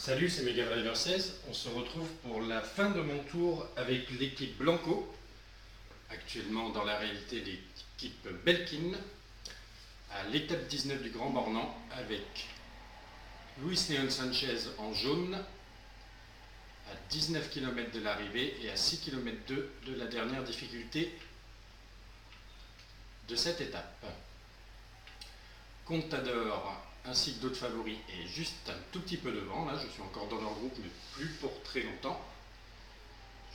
Salut, c'est Megadriver 16. On se retrouve pour la fin de mon tour avec l'équipe Blanco, actuellement dans la réalité l'équipe Belkin, à l'étape 19 du Grand Bornand avec Luis León Sánchez en jaune, à 19 km de l'arrivée et à 6 km 2 de la dernière difficulté de cette étape. Contador ainsi que d'autres favoris est juste un tout petit peu devant. Là, je suis encore dans leur groupe, mais plus pour très longtemps.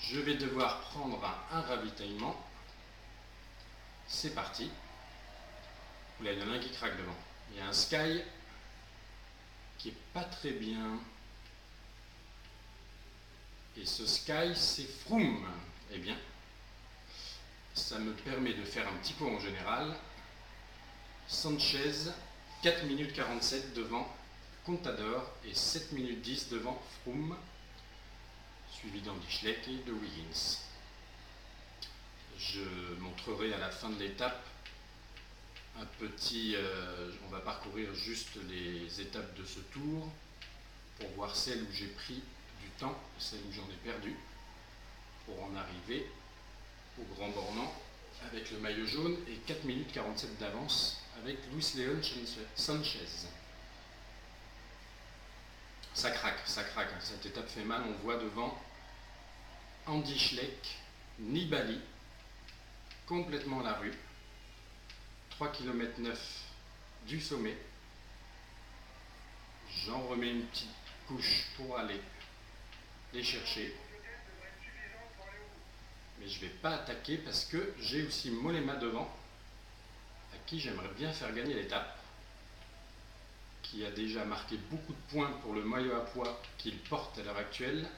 Je vais devoir prendre un ravitaillement. C'est parti. Là, il y en a un qui craque devant. Il y a un Sky qui est pas très bien. Et ce Sky, c'est Froome. Eh bien, ça me permet de faire un petit pot en général. Sanchez, 4 minutes 47 devant Contador et 7 minutes 10 devant Froome, suivi d'Andy Schleck et de Wiggins. Je montrerai à la fin de l'étape un petit... on va parcourir juste les étapes de ce tour pour voir celles où j'ai pris du temps et celles où j'en ai perdu pour en arriver au Grand Bornand avec le maillot jaune et 4 minutes 47 d'avance avec Luis León Sánchez. Ça craque. Cette étape fait mal. On voit devant Andy Schleck, Nibali, complètement à la rue. 3 km 9 du sommet. J'en remets une petite couche pour aller les chercher. Mais je ne vais pas attaquer parce que j'ai aussi Mollema devant, à qui j'aimerais bien faire gagner l'étape, qui a déjà marqué beaucoup de points pour le maillot à pois qu'il porte à l'heure actuelle.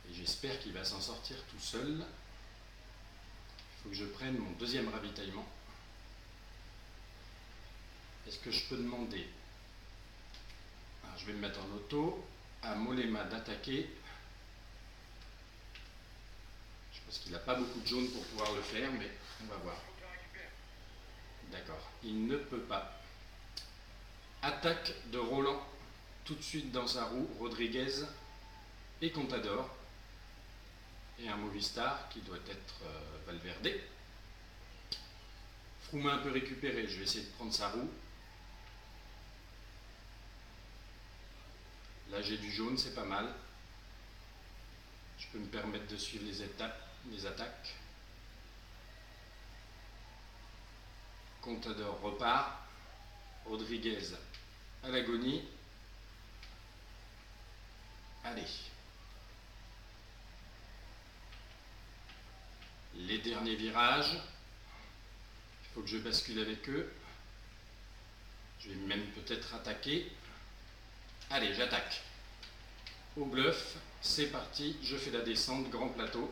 Et j'espère qu'il va s'en sortir tout seul. Il faut que je prenne mon deuxième ravitaillement. Est-ce que je peux demander, alors je vais me mettre en auto, à Mollema d'attaquer. Je pense qu'il n'a pas beaucoup de jaune pour pouvoir le faire, mais on va voir. D'accord, il ne peut pas. Attaque de Roland, tout de suite dans sa roue, Rodriguez et Contador. Et un Movistar qui doit être Valverde. Froome un peu récupéré, je vais essayer de prendre sa roue. Là j'ai du jaune, c'est pas mal. Je peux me permettre de suivre les étapes, les attaques. Contador repart. Rodriguez à l'agonie. Allez. Les derniers virages. Il faut que je bascule avec eux. Je vais même peut-être attaquer. Allez, j'attaque. Au bluff, c'est parti. Je fais la descente, grand plateau.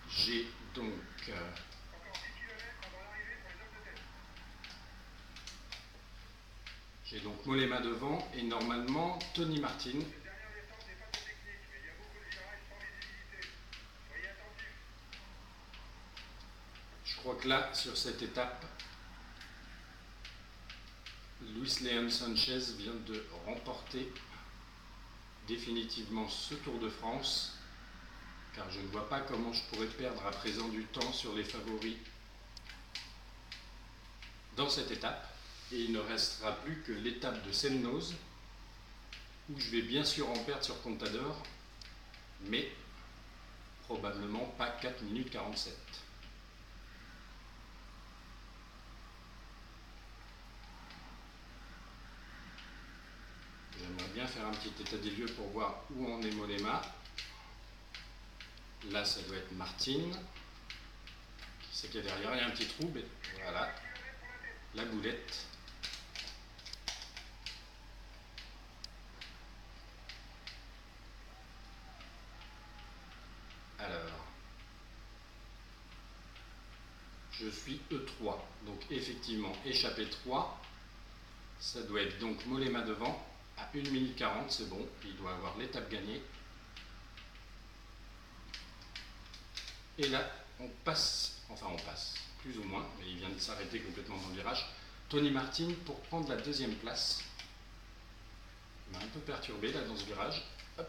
J'ai donc... J'ai donc Mollema devant et normalement Tony Martin. Je crois que là, sur cette étape, Luis León Sánchez vient de remporter définitivement ce Tour de France, car je ne vois pas comment je pourrais perdre à présent du temps sur les favoris dans cette étape. Et il ne restera plus que l'étape de Semnoz, où je vais bien sûr en perdre sur Contador, mais probablement pas 4 minutes 47. J'aimerais bien faire un petit état des lieux pour voir où en est Mollema. Là, ça doit être Martin. Qui c'est qu'il y a derrière? Il y a un petit trou, mais voilà. La boulette. Alors, je suis E3, donc effectivement échappé 3. Ça doit être donc Mollema devant. À 1 minute 40, c'est bon, il doit avoir l'étape gagnée. Et là, on passe, plus ou moins, mais il vient de s'arrêter complètement dans le virage. Tony Martin pour prendre la deuxième place. Il m'a un peu perturbé là dans ce virage. Hop.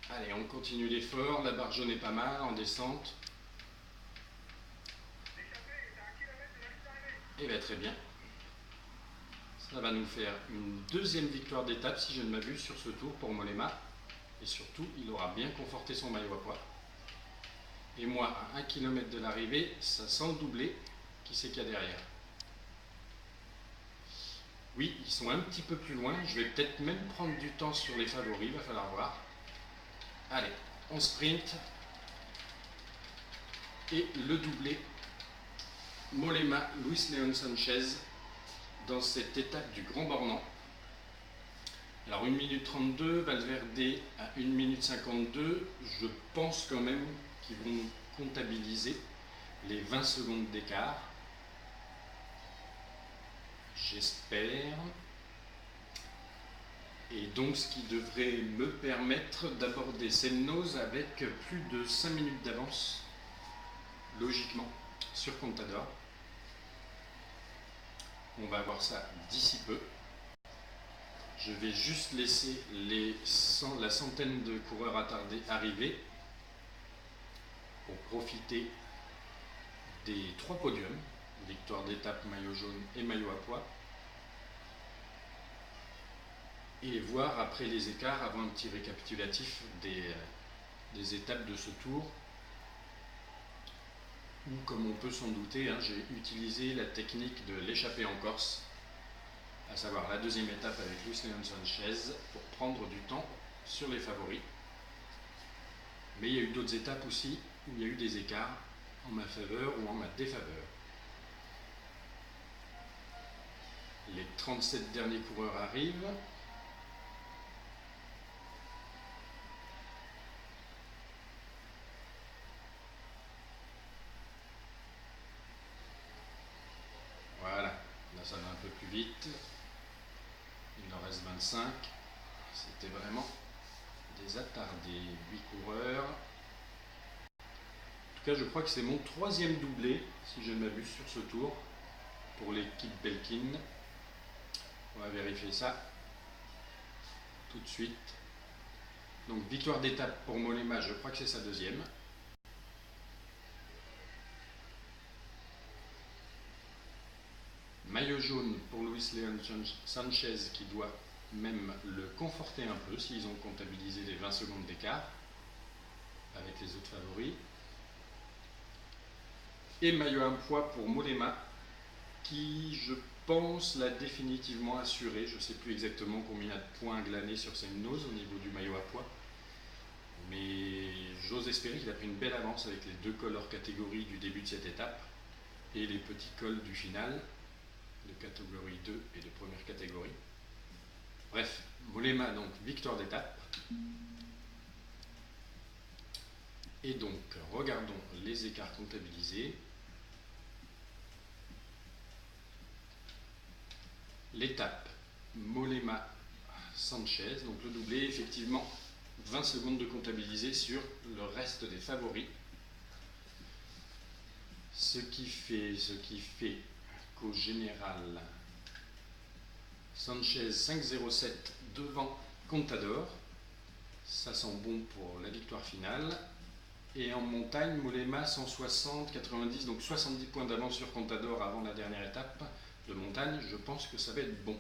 Allez, on continue l'effort. La barre jaune est pas mal en descente. Et bien très bien. Ça va nous faire une deuxième victoire d'étape, si je ne m'abuse, sur ce tour pour Mollema. Et surtout, il aura bien conforté son maillot à pois. Et moi, à 1 km de l'arrivée, ça sent le doublé. Qui c'est qu'il y a derrière? Oui, ils sont un petit peu plus loin. Je vais peut-être même prendre du temps sur les favoris, il va falloir voir. Allez, on sprint. Et le doublé, Mollema, Luis Leon Sanchez, dans cette étape du Grand Bornand. Alors 1 minute 32, Valverde à 1 minute 52, je pense quand même qu'ils vont comptabiliser les 20 secondes d'écart. J'espère. Et donc ce qui devrait me permettre d'aborder Sennoz avec plus de 5 minutes d'avance, logiquement, sur Contador. On va voir ça d'ici peu. Je vais juste laisser la centaine de coureurs attardés arriver pour profiter des 3 podiums, victoire d'étape, maillot jaune et maillot à pois, et voir après les écarts, avant un petit récapitulatif des étapes de ce tour, où, comme on peut s'en douter, j'ai utilisé la technique de l'échappée en Corse, à savoir la deuxième étape avec Luis Leon Sanchez, pour prendre du temps sur les favoris. Mais il y a eu d'autres étapes aussi où il y a eu des écarts en ma faveur ou en ma défaveur. Les 37 derniers coureurs arrivent. Voilà, là ça va un peu plus vite. Il en reste 25. C'était vraiment des attardés. 8 coureurs. En tout cas, je crois que c'est mon 3e doublé, si je ne m'abuse, sur ce tour, pour l'équipe Belkin. On va vérifier ça tout de suite. Donc, victoire d'étape pour Mollema, je crois que c'est sa 2e. Maillot jaune pour Luis Leon Sanchez, qui doit même le conforter un peu s'ils ont comptabilisé les 20 secondes d'écart avec les autres favoris. Et maillot à pois pour Mollema, qui, je pense, l'a définitivement assuré. Je ne sais plus exactement combien de points glanés sur Sennoz au niveau du maillot à pois, mais j'ose espérer qu'il a pris une belle avance avec les 2 cols hors catégorie du début de cette étape et les petits cols du final de catégorie 2 et de première catégorie. Bref, Mollema, donc victoire d'étape. Et donc, regardons les écarts comptabilisés. L'étape Mollema-Sanchez, donc le doublé, effectivement, 20 secondes de comptabilisé sur le reste des favoris. Ce qui fait qu'au général, Sanchez 5,07 devant Contador. Ça sent bon pour la victoire finale. Et en montagne, Mollema 160, 90, donc 70 points d'avance sur Contador avant la dernière étape de montagne. Je pense que ça va être bon.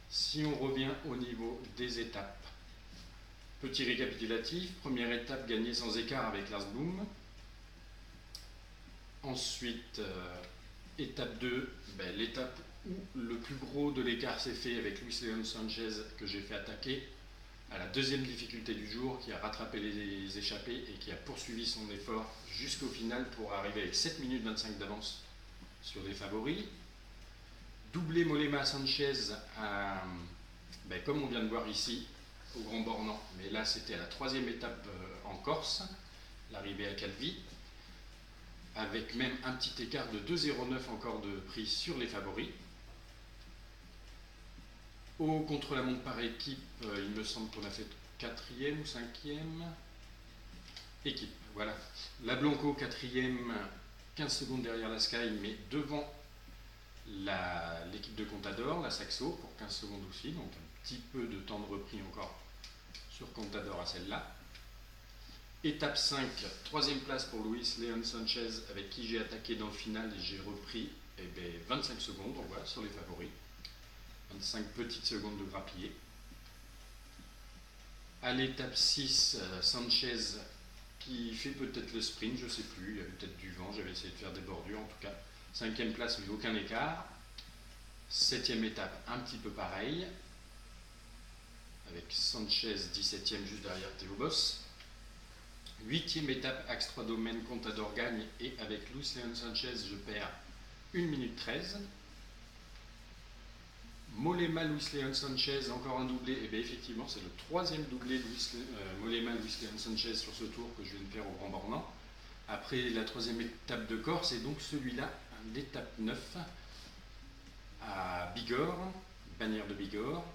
Si on revient au niveau des étapes, petit récapitulatif. Première étape gagnée sans écart avec Lars Boom. Ensuite, étape 2, l'étape où le plus gros de l'écart s'est fait avec Luis Leon Sanchez, que j'ai fait attaquer à la 2e difficulté du jour, qui a rattrapé les échappés et qui a poursuivi son effort jusqu'au final pour arriver avec 7 minutes 25 d'avance sur les favoris. Doublé Mollema Sanchez, comme on vient de voir ici, au Grand Bornand, mais là c'était à la 3e étape en Corse, l'arrivée à Calvi, avec même un petit écart de 2,09 encore de prise sur les favoris. Au contre-la-montre par équipe, il me semble qu'on a fait 4e ou 5e équipe. Voilà. La Blanco 4e, 15 secondes derrière la Sky, mais devant l'équipe de Contador, la Saxo, pour 15 secondes aussi. Donc un petit peu de temps de repris encore sur Contador à celle-là. Étape 5, 3e place pour Luis Leon Sanchez, avec qui j'ai attaqué dans le final et j'ai repris 25 secondes, donc voilà, sur les favoris. 25 petites secondes de grappiller. À l'étape 6, Sanchez qui fait peut-être le sprint, je ne sais plus, il y avait peut-être du vent, j'avais essayé de faire des bordures en tout cas. 5e place, mais aucun écart. 7e étape, un petit peu pareil, avec Sanchez 17e juste derrière Théo Boss. 8e étape, Axe 3 Domaines, Contador gagne, et avec Luis Leon Sanchez, je perds 1 minute 13. Mollema, Luis Leon Sanchez, encore un doublé, et bien effectivement c'est le 3e doublé Mollema, Luis Leon Sanchez sur ce tour que je viens de faire au Grand Bornand. Après la 3e étape de Corse, et donc celui-là, l'étape 9, à Bigorre, Bannière de Bigorre,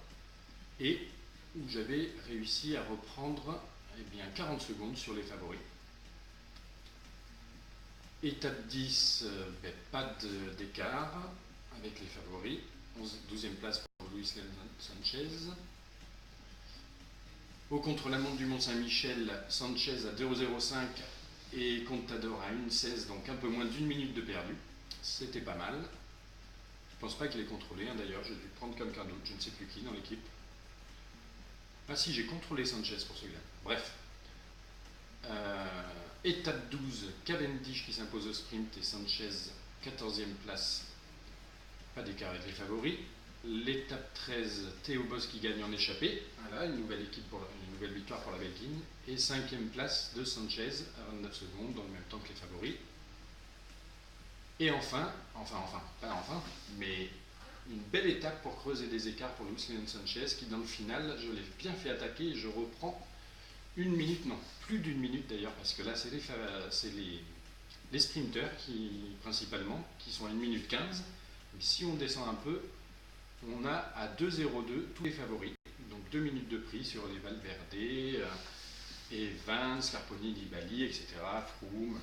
et où j'avais réussi à reprendre 40 secondes sur les favoris. Étape 10, pas d'écart avec les favoris. 12e place pour Luis Leon Sanchez. Au contre-la-montre du Mont-Saint-Michel, Sanchez à 2,05 et Contador à 1,16, donc un peu moins d'1 minute de perdu. C'était pas mal. Je pense pas qu'il ait contrôlé, d'ailleurs, j'ai dû prendre quelqu'un d'autre, je ne sais plus qui dans l'équipe. Ah si, j'ai contrôlé Sanchez pour celui-là. Bref. Étape 12, Cavendish qui s'impose au sprint et Sanchez 14e place. Pas d'écart avec les favoris. L'étape 13, Théo Boss qui gagne en échappée. Voilà, une nouvelle victoire pour la Belgique. Et 5e place de Sanchez à 29 secondes, dans le même temps que les favoris. Et enfin, mais une belle étape pour creuser des écarts pour Luis Leon Sanchez, qui dans le final, je l'ai bien fait attaquer et je reprends 1 minute, non, plus d'1 minute d'ailleurs, parce que là c'est les sprinters principalement, qui sont à 1 minute 15. Mais si on descend un peu, on a à 2,02 tous les favoris. Donc 2 minutes de prix sur les Valverde, Evans, Scarponi, Nibali, etc. Froome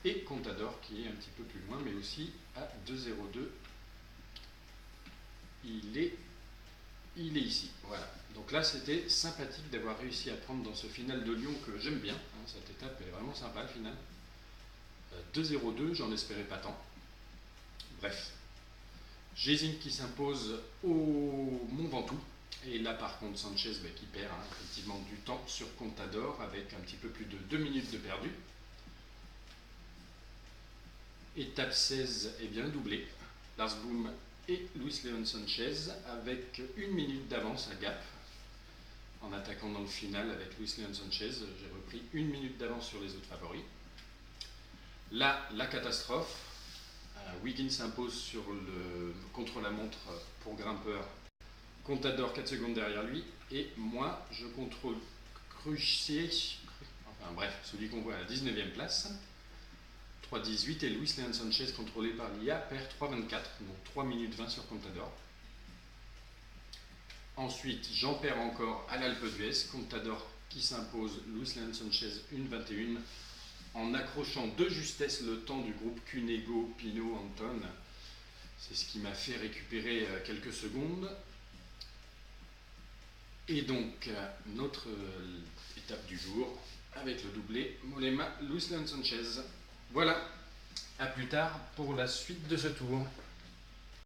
et Contador qui est un petit peu plus loin, mais aussi à 2,02. Il est ici. Voilà. Donc là, c'était sympathique d'avoir réussi à prendre dans ce final de Lyon que j'aime bien. Cette étape est vraiment sympa, le final. 2,02, j'en espérais pas tant. Bref. Gésine qui s'impose au Mont Ventoux. Et là, par contre, Sanchez qui perd effectivement du temps sur Contador avec un petit peu plus de 2 minutes de perdu. Étape 16, bien doublé. Lars Boom et Luis Leon Sanchez avec 1 minute d'avance à Gap. En attaquant dans le final avec Luis Leon Sanchez, j'ai repris 1 minute d'avance sur les autres favoris. Là, la catastrophe. Wiggins s'impose sur le contre-la-montre pour grimpeur. Contador 4 secondes derrière lui. Et moi, je contrôle Crucier, enfin bref, celui qu'on voit à la 19e place. 3,18 et Luis Leon Sanchez contrôlé par l'IA perd 3,24, donc 3 minutes 20 sur Contador. Ensuite, j'en perds encore à l'Alpe d'Huez, Contador qui s'impose, Luis Leon Sanchez 1,21 en accrochant de justesse le temps du groupe Cunego, Pinot, Anton. C'est ce qui m'a fait récupérer quelques secondes. Et donc, notre étape du jour avec le doublé Mollema, Luis Leon Sanchez. Voilà, à plus tard pour la suite de ce tour.